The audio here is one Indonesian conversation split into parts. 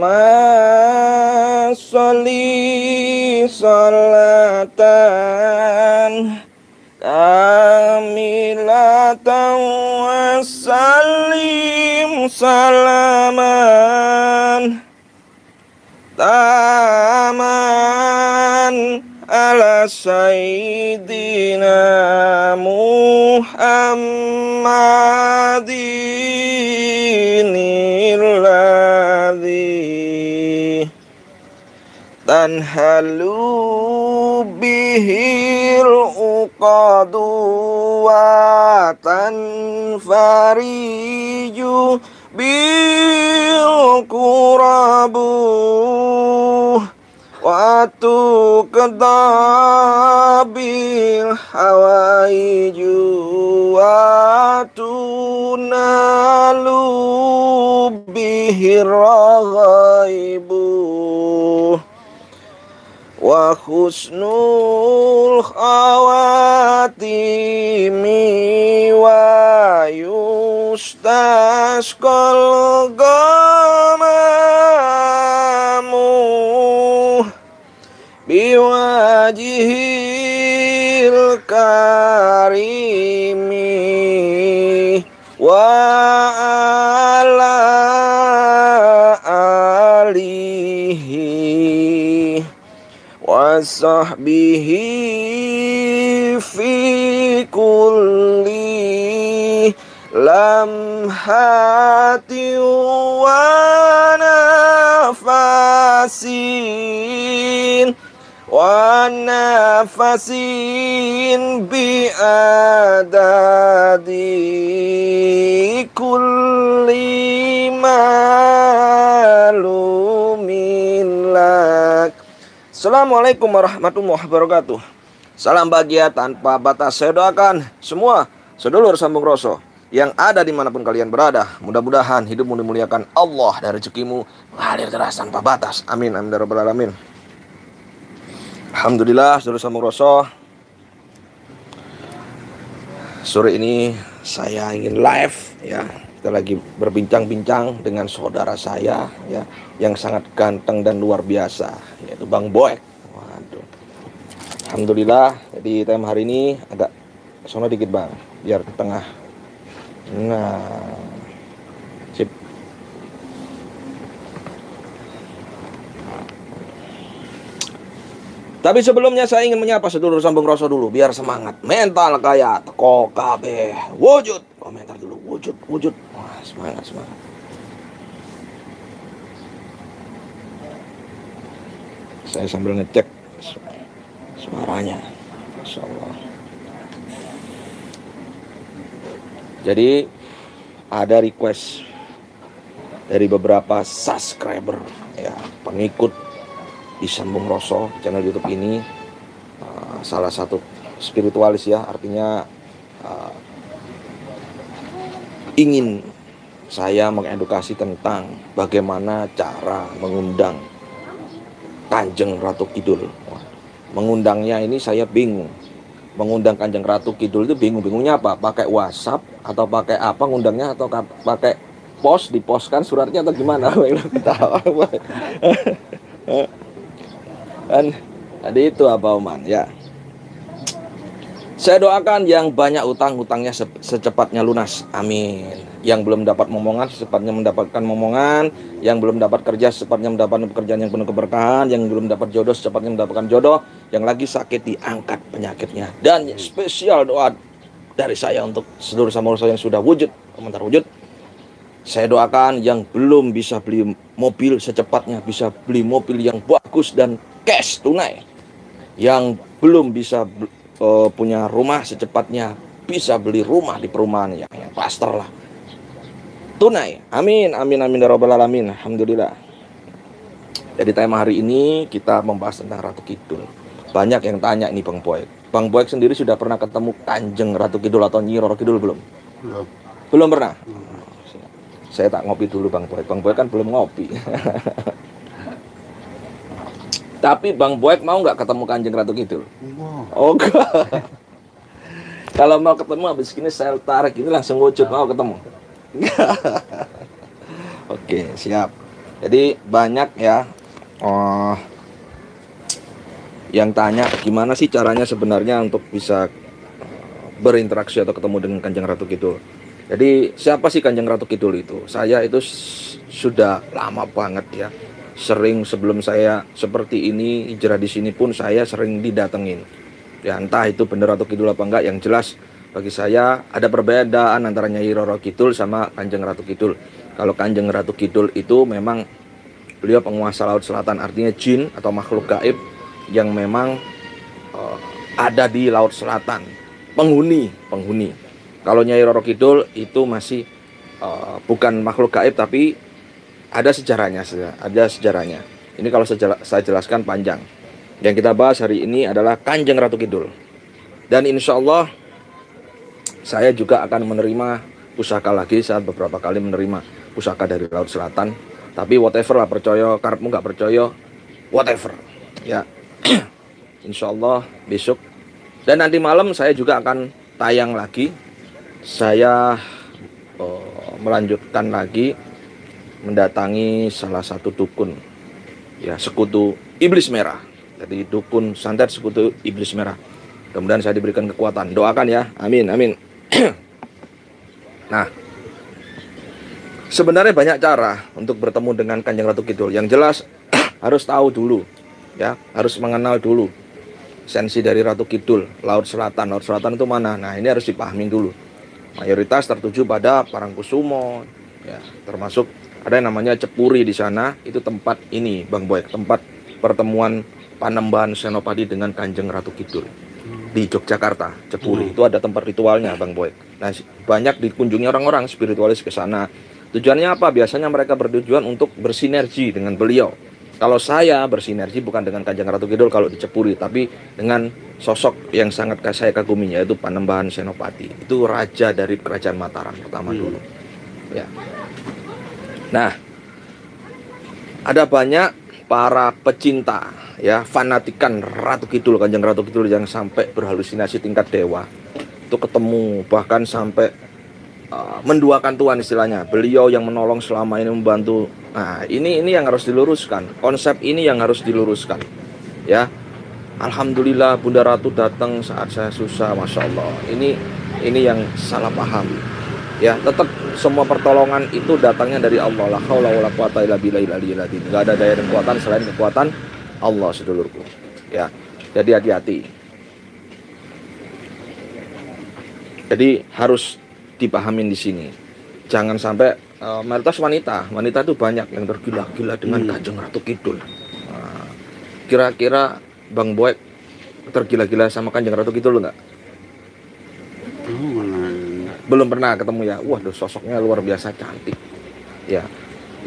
Allahumma sholli sholatan kamilatan wa sallim salaman taman ala sayyidina Muhammadin alladzi tanhalu bihil uqadu wa tanfariju bil kurabu wa tuqdabil hawaiju wa tunalu bihir ghaibu wa husnul khawatimi wa yustasqal ghamamu biwajihil karimi wa ala alihi wa sahbihi fi kulli lamhati wa nafasin bi adadi kulli malumin lak. Assalamualaikum warahmatullahi wabarakatuh. Salam bahagia tanpa batas. Saya doakan semua sedulur sambung rasa yang ada dimanapun kalian berada, mudah-mudahan hidupmu dimuliakan Allah dan rezekimu mengalir deras tanpa batas. Amin amin ya rabbal alamin. Alhamdulillah sedulur sambung rasa, sore ini saya ingin live ya. Kita lagi berbincang-bincang dengan saudara saya ya, yang sangat ganteng dan luar biasa, yaitu Bang Boek. Waduh. Alhamdulillah, jadi tema hari ini agak sono dikit Bang, biar ke tengah. Nah, sip. Tapi sebelumnya saya ingin menyapa sedulur sambung rasa dulu, biar semangat. Mental kaya teko kabeh. Wujud. Komentar dulu, wujud. Wah, semangat. Saya sambil ngecek suaranya. Masya Allah. Jadi ada request dari beberapa subscriber ya, pengikut di Sambung Roso channel YouTube ini, salah satu spiritualis ya, artinya ingin saya mengedukasi tentang bagaimana cara mengundang Kanjeng Ratu Kidul. Mengundangnya ini saya bingung. Mengundang Kanjeng Ratu Kidul itu bingungnya apa? Pakai WhatsApp atau pakai apa ngundangnya, atau pakai pos, diposkan suratnya atau gimana? Kan tadi itu apa Oman ya. Saya doakan yang banyak utang-utangnya secepatnya lunas, amin. Yang belum dapat momongan secepatnya mendapatkan momongan, yang belum dapat kerja secepatnya mendapatkan pekerjaan yang penuh keberkahan, yang belum dapat jodoh secepatnya mendapatkan jodoh, yang lagi sakit diangkat penyakitnya. Dan spesial doa dari saya untuk seluruh samurai yang sudah wujud, komentar wujud. Saya doakan yang belum bisa beli mobil secepatnya bisa beli mobil yang bagus dan cash tunai. Yang belum bisa punya rumah secepatnya bisa beli rumah di perumahan yang pastor lah, tunai. Amin amin amin ya rabbal alamin. Alhamdulillah. Jadi tema hari ini kita membahas tentang Ratu Kidul. Banyak yang tanya ini Bang Boek. Bang Boek sendiri sudah pernah ketemu Kanjeng Ratu Kidul atau Nyi Roro Kidul belum? Belum pernah. Saya tak ngopi dulu Bang Boek. Bang Boek kan belum ngopi. Tapi Bang Boek mau nggak ketemu Kanjeng Ratu Kidul? Oh enggak. Kalau mau ketemu habis ini saya tarik ini langsung wujud, mau ketemu. Oke, siap. Jadi banyak ya yang tanya gimana sih caranya sebenarnya untuk bisa berinteraksi atau ketemu dengan Kanjeng Ratu Kidul. Jadi siapa sih Kanjeng Ratu Kidul itu? Saya itu sudah lama banget ya. Sering sebelum saya seperti ini hijrah di sini pun saya sering didatengin. Ya entah itu bener Ratu Kidul apa enggak, yang jelas bagi saya ada perbedaan antara Nyai Roro Kidul sama Kanjeng Ratu Kidul. Kalau Kanjeng Ratu Kidul itu memang beliau penguasa Laut Selatan, artinya jin atau makhluk gaib yang memang ada di Laut Selatan, penghuni. Kalau Nyai Roro Kidul itu masih bukan makhluk gaib tapi ada sejarahnya. Ini kalau saya jelaskan panjang. Yang kita bahas hari ini adalah Kanjeng Ratu Kidul. Dan insya Allah saya juga akan menerima pusaka lagi saat beberapa kali menerima pusaka dari Laut Selatan. Tapi whatever lah, percaya karepmu nggak percaya, whatever ya. Insya Allah besok dan nanti malam saya juga akan tayang lagi. Saya melanjutkan lagi mendatangi salah satu dukun ya, sekutu iblis merah. Jadi dukun santet sekutu iblis merah. Kemudian saya diberikan kekuatan. Doakan ya, amin amin. Nah, sebenarnya banyak cara untuk bertemu dengan Kanjeng Ratu Kidul. Yang jelas harus tahu dulu ya, harus mengenal dulu sensi dari Ratu Kidul. Laut Selatan itu mana? Nah, ini harus dipahami dulu. Mayoritas tertuju pada Parangkusumo ya, termasuk ada yang namanya Cepuri di sana. Itu tempat ini Bang Boy, tempat pertemuan Panembahan Senopati dengan Kanjeng Ratu Kidul di Yogyakarta. Cepuri itu ada tempat ritualnya Bang Boy. Nah, banyak dikunjungi orang-orang spiritualis ke sana. Tujuannya apa? Biasanya mereka bertujuan untuk bersinergi dengan beliau. Kalau saya bersinergi bukan dengan Kanjeng Ratu Kidul kalau di Cepuri, tapi dengan sosok yang sangat saya kagumi, yaitu Panembahan Senopati. Itu raja dari kerajaan Mataram pertama dulu. Ya. Nah, ada banyak para pecinta ya, fanatikan Ratu Kidul, Kanjeng Ratu Kidul yang sampai berhalusinasi tingkat dewa. Itu ketemu bahkan sampai menduakan Tuhan istilahnya. Beliau yang menolong selama ini, membantu. Nah, ini yang harus diluruskan. Konsep ini yang harus diluruskan. Ya. Alhamdulillah Bunda Ratu datang saat saya susah, Masya Allah. Ini yang salah paham. Ya, tetap semua pertolongan itu datangnya dari Allah. La haula wala quwata illa billahil aliyyil azim. Enggak ada daya dan kekuatan selain kekuatan Allah, sedulurku. Ya. Jadi hati-hati. Jadi harus dipahamin di sini. Jangan sampai mayoritas wanita itu banyak yang tergila-gila dengan Kanjeng Ratu Kidul. Kira-kira Bang Boy tergila-gila sama Kanjeng Ratu Kidul enggak? Belum pernah ketemu ya. Wah, sosoknya luar biasa cantik. Ya,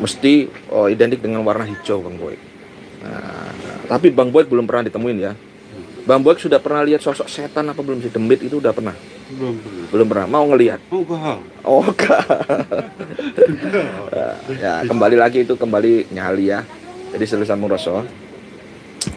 mesti identik dengan warna hijau Bang Boy. Tapi Bang Boy belum pernah ditemuin ya. Bang Boy sudah pernah lihat sosok setan apa belum sih? Demit itu udah pernah? Belum pernah. Mau ngelihat? Oh, enggak. Ya, kembali lagi itu kembali nyali ya. Jadi Selesa Muroso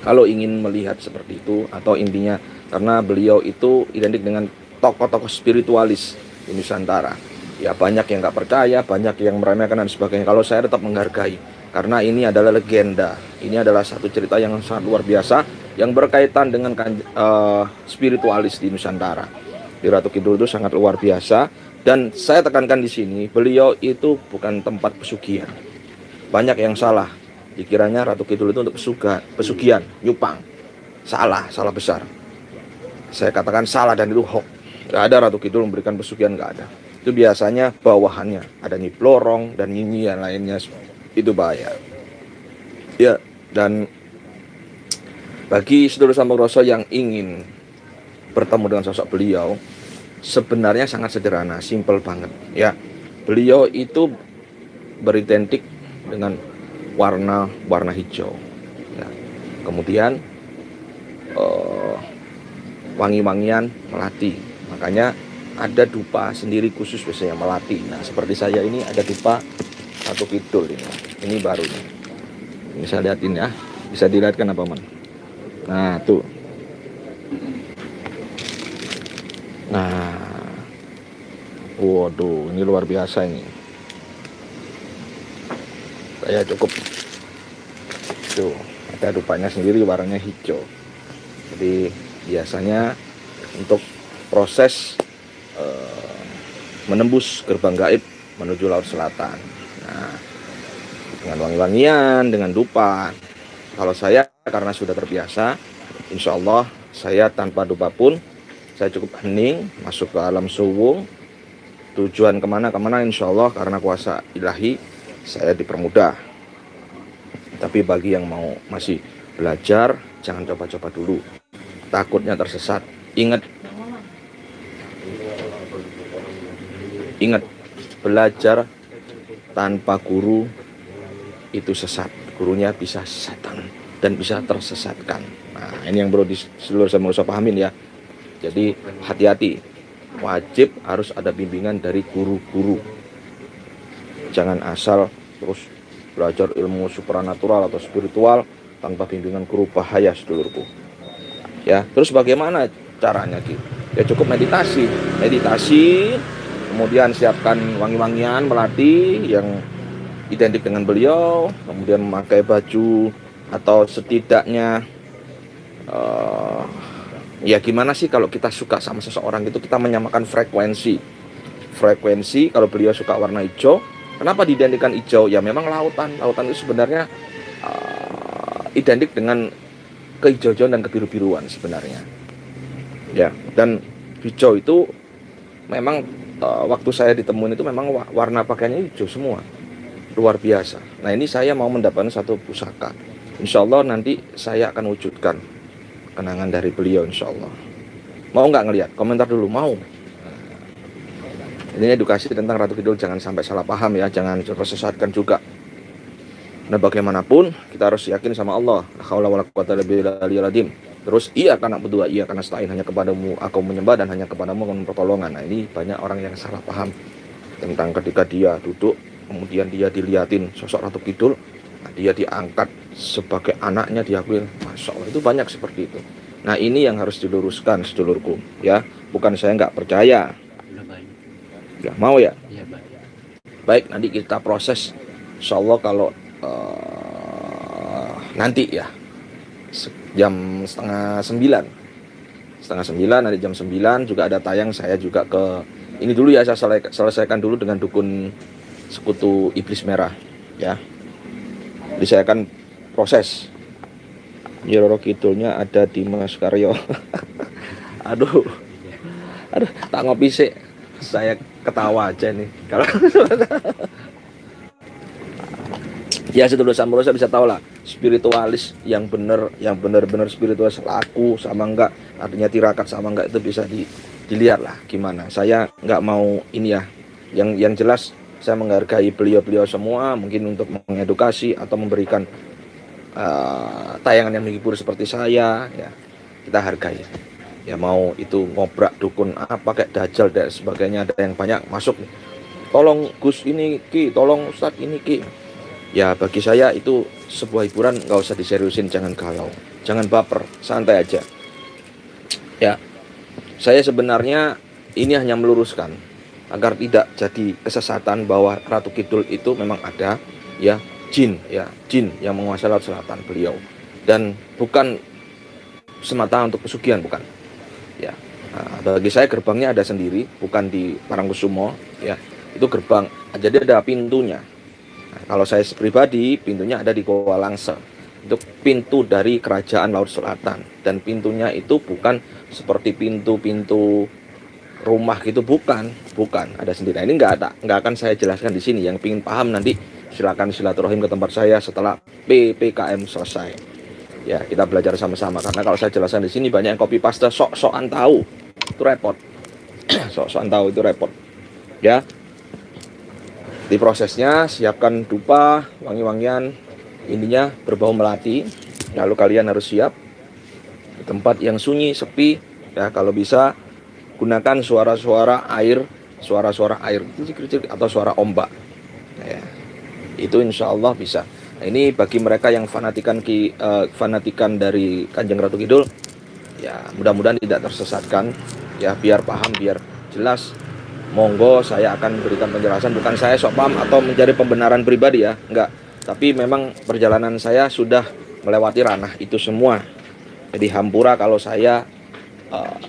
kalau ingin melihat seperti itu, atau intinya karena beliau itu identik dengan tokoh-tokoh spiritualis di Nusantara. Ya, banyak yang nggak percaya, banyak yang meremehkan dan sebagainya. Kalau saya tetap menghargai, karena ini adalah legenda. Ini adalah satu cerita yang sangat luar biasa yang berkaitan dengan spiritualis di Nusantara. Di Ratu Kidul itu sangat luar biasa. Dan saya tekankan di sini, beliau itu bukan tempat pesugihan. Banyak yang salah. Dikiranya Ratu Kidul itu untuk pesugihan, nyupang. Salah besar. Saya katakan salah dan itu hoax. Gak ada Ratu Kidul memberikan pesugihan, gak ada. Itu biasanya bawahannya ada Nyi Blorong dan Nyi yang lainnya. Itu bahaya. Ya, dan bagi saudara Samudroso yang ingin bertemu dengan sosok beliau, sebenarnya sangat sederhana, simple banget ya. Beliau itu beridentik dengan warna hijau ya. Kemudian wangi-wangian melati, makanya ada dupa sendiri khusus biasanya melati. Nah, seperti saya ini ada dupa Ratu Kidul ini baru nih. Ini saya lihatin ya, bisa dilihatkan apa man? Nah tuh. Nah, waduh, ini luar biasa ini. Saya cukup tuh, ada dupanya sendiri warnanya hijau. Jadi biasanya untuk proses menembus gerbang gaib menuju laut selatan. Nah, dengan wangi-wangian, dengan dupa. Kalau saya karena sudah terbiasa, insya Allah saya tanpa dupa pun saya cukup hening masuk ke alam suwung. Tujuan kemana-kemana insya Allah karena kuasa ilahi saya dipermudah. Tapi bagi yang mau masih belajar, jangan coba-coba dulu. Takutnya tersesat. Ingat, belajar tanpa guru itu sesat. Gurunya bisa setan dan bisa tersesatkan. Nah, ini yang perlu seluruh saya pahamin ya. Jadi hati-hati. Wajib harus ada bimbingan dari guru-guru. Jangan asal terus belajar ilmu supranatural atau spiritual tanpa bimbingan guru, bahaya sedulurku. Ya, terus bagaimana caranya gitu? Ya cukup meditasi, kemudian siapkan wangi-wangian melati yang identik dengan beliau, kemudian memakai baju atau setidaknya ya gimana sih kalau kita suka sama seseorang itu kita menyamakan frekuensi. Kalau beliau suka warna hijau, kenapa diidentikan hijau? Ya memang lautan itu sebenarnya identik dengan kehijauan dan kebiru-biruan sebenarnya. Ya, dan hijau itu memang waktu saya ditemuin itu memang warna pakaiannya hijau semua. Luar biasa. Nah, ini saya mau mendapatkan satu pusaka. Insya Allah nanti saya akan wujudkan kenangan dari beliau insya Allah. Mau nggak ngelihat? Komentar dulu, mau. Ini edukasi tentang Ratu Kidul, jangan sampai salah paham ya, jangan tersesatkan juga. Nah, bagaimanapun kita harus yakin sama Allah. La haula wala quwata illa billahil. Terus iya karena berdua, iya karena selain hanya kepadamu aku menyembah dan hanya kepadamu aku pertolongan. Nah, ini banyak orang yang salah paham tentang ketika dia duduk, kemudian dia diliatin sosok Ratu Kidul, nah, dia diangkat sebagai anaknya, diakui. Masya Allah, itu banyak seperti itu. Nah, ini yang harus diluruskan sedulurku ya. Bukan saya nggak percaya ya, mau ya? Baik, nanti kita proses insya Allah kalau nanti ya jam setengah 9 nanti jam 9 juga ada tayang. Saya juga ke ini dulu ya, saya selesaikan dulu dengan dukun sekutu iblis merah ya. Jadi saya akan proses. Nyiroro Kidulnya ada di Mas Karyo. aduh tak ngopi sih, saya ketawa aja nih kalau ya sedulur Samurosa bisa tahu lah spiritualis yang benar-benar spiritual aku sama enggak, artinya tirakat sama enggak, itu bisa dilihat lah gimana. Saya enggak mau ini ya, yang jelas saya menghargai beliau semua, mungkin untuk mengedukasi atau memberikan tayangan yang menghibur seperti saya ya, kita hargai ya. Mau itu ngobrak dukun apa kayak dajjal dan sebagainya, ada yang banyak masuk nih, tolong Gus ini Ki, tolong Ustadz ini Ki. Ya bagi saya itu sebuah hiburan, nggak usah diseriusin, jangan galau, jangan baper, santai aja. Ya, saya sebenarnya ini hanya meluruskan agar tidak jadi kesesatan bahwa Ratu Kidul itu memang ada ya, jin yang menguasai laut selatan beliau, dan bukan semata untuk pesugihan, bukan. Ya, nah, bagi saya gerbangnya ada sendiri, bukan di Parangkusumo ya, itu gerbang, jadi ada pintunya. Kalau saya pribadi, pintunya ada di Goa Langse. Itu pintu dari kerajaan laut selatan. Dan pintunya itu bukan seperti pintu-pintu rumah gitu, bukan. Ada sendiri. Nah, ini nggak akan saya jelaskan di sini. Yang ingin paham nanti silakan silaturahim ke tempat saya setelah PPKM selesai. Ya, kita belajar sama-sama. Karena kalau saya jelaskan di sini banyak yang copy paste sok-sokan tahu. Itu repot. Sok-sokan tahu itu repot. Ya. Di prosesnya siapkan dupa, wangi-wangian, intinya berbau melati. Lalu kalian harus siap di tempat yang sunyi, sepi ya. Kalau bisa gunakan suara-suara air atau suara ombak ya. Itu insya Allah bisa. Nah, ini bagi mereka yang fanatikan dari Kanjeng Ratu Kidul ya, mudah-mudahan tidak tersesatkan ya, biar paham, biar jelas. Monggo, saya akan berikan penjelasan, bukan saya sok paham atau mencari pembenaran pribadi ya, enggak. Tapi memang perjalanan saya sudah melewati ranah itu semua. Jadi hampura kalau saya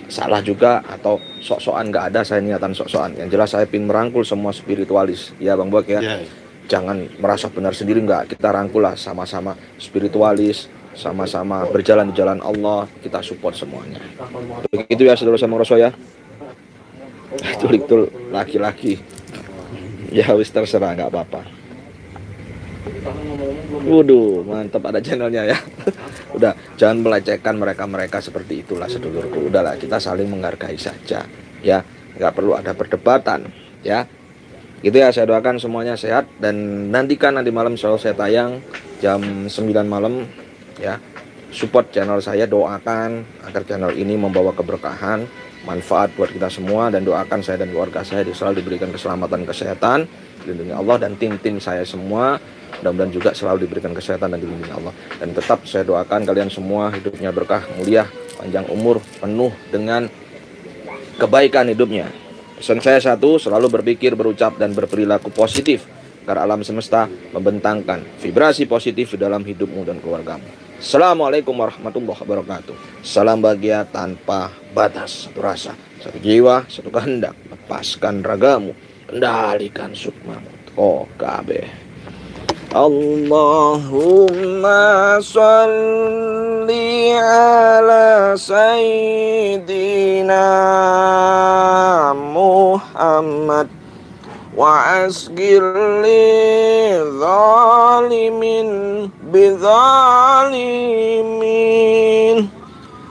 salah juga atau sok-sokan, nggak ada saya niatan sok-sokan. Yang jelas saya ingin merangkul semua spiritualis, ya Bang Buak ya. Jangan merasa benar sendiri, nggak. Kita rangkul lah sama-sama spiritualis, sama-sama berjalan di jalan Allah, kita support semuanya. Begitu ya saudara sama Rasul ya. Betul laki-laki. Ya wis terserah, nggak apa-apa. Waduh, mantap ada channelnya ya. Udah, jangan melecehkan mereka seperti itulah sedulurku. Udahlah, kita saling menghargai saja ya. Nggak perlu ada perdebatan ya. Gitu ya, saya doakan semuanya sehat. Dan nantikan nanti malam selalu saya tayang jam 9 malam ya. Support channel saya, doakan agar channel ini membawa keberkahan, manfaat buat kita semua. Dan doakan saya dan keluarga saya selalu diberikan keselamatan, kesehatan, dilindungi Allah. Dan tim saya semua mudah-mudahan juga selalu diberikan kesehatan dan dilindungi Allah. Dan tetap saya doakan kalian semua hidupnya berkah, mulia, panjang umur, penuh dengan kebaikan hidupnya. Pesan saya satu, selalu berpikir, berucap, dan berperilaku positif, karena alam semesta membentangkan vibrasi positif di dalam hidupmu dan keluargamu. Assalamualaikum warahmatullahi wabarakatuh. Salam bahagia tanpa batas. Satu rasa, satu jiwa, satu kehendak. Lepaskan ragamu, kendalikan sukmamu. KB. Allahumma sholli ala sayyidina Muhammad wa asgir li zalimin bizalimin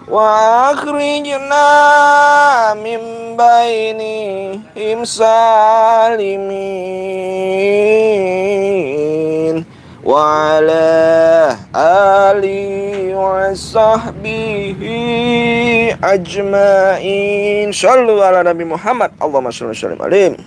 wa akhrijna min bainihim salimin wa ala alihi wa sahbihi ajmain. Shallu ala Nabi Muhammad. Allahumma shalli wa sallim alaihi.